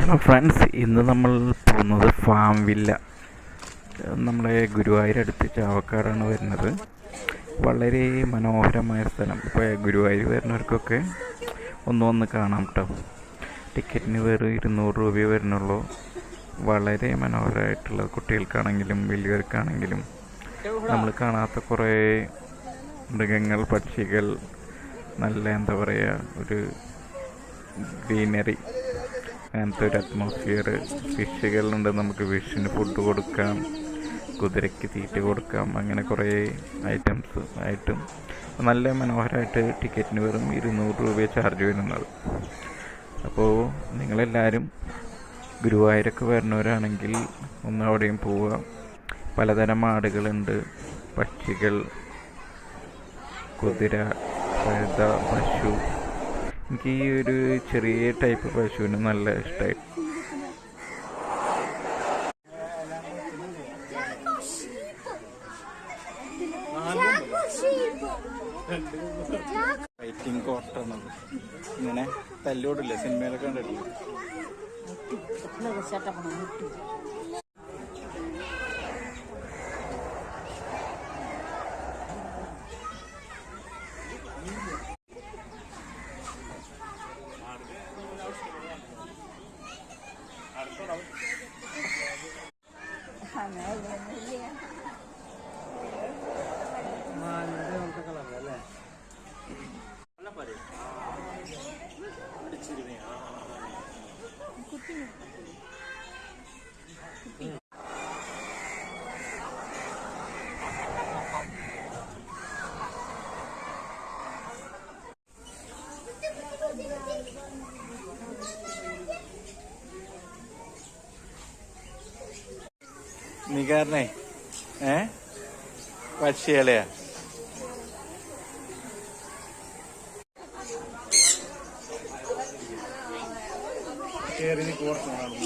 Hello friends, ഇന്ന് നമ്മൾ പോകുന്നത് ഫാം വില്ല. നമ്മളെ ഗുരുവായൂരടുത്ത് ചാവക്കാടാണ് വരുന്നത്. വളരെ മനോഹരമായ സ്ഥലം. ഇപ്പോൾ ഗുരുവായൂർ വരുന്നവർക്കൊക്കെ വന്ന് കാണാം കേട്ടോ. ടിക്കറ്റിന് വെറും 200 രൂപയെ വരുന്നുള്ളൂ. വളരെ മനോഹരമായിട്ടുള്ള, കുട്ടികൾക്കാണെങ്കിലും വലിയവർക്കാണെങ്കിലും നമ്മൾ കാണാത്ത കുറേ മൃഗങ്ങൾ, പക്ഷികൾ, നല്ല എന്താ പറയുക, ഒരു ഗ്രീനറി, അങ്ങനത്തെ ഒരു അറ്റ്മോസ്ഫിയർ. ഫിഷുകളുണ്ട്, നമുക്ക് ഫിഷിന് ഫുഡ് കൊടുക്കാം, കുതിരയ്ക്ക് തീറ്റ കൊടുക്കാം, അങ്ങനെ കുറേ ഐറ്റംസ് ആയിട്ടും നല്ല മനോഹരമായിട്ട് ടിക്കറ്റിന് വെറും 200 രൂപയെ ചാർജ് വരുന്നത്. അപ്പോൾ നിങ്ങളെല്ലാവരും ഗുരുവായൂരൊക്കെ വരുന്നവരാണെങ്കിൽ ഒന്ന് അവിടെയും പോവുക. പലതരം ആടുകളുണ്ട്, പക്ഷികൾ, കുതിര, കഴുത, പശു. എനിക്ക് ഈ ഒരു ചെറിയ ടൈപ്പ് പശുവിന് നല്ല ഇഷ്ടമായി. ഫൈറ്റിംഗ് കോർട്ടാണത്. ഇങ്ങനെ തല്ലോടില്ല, സിനിമയിലൊക്കെ കണ്ടിട്ടില്ല. നീ കാരണേ പക്ഷികളെയാ കേറി കോർട്ടാണ്.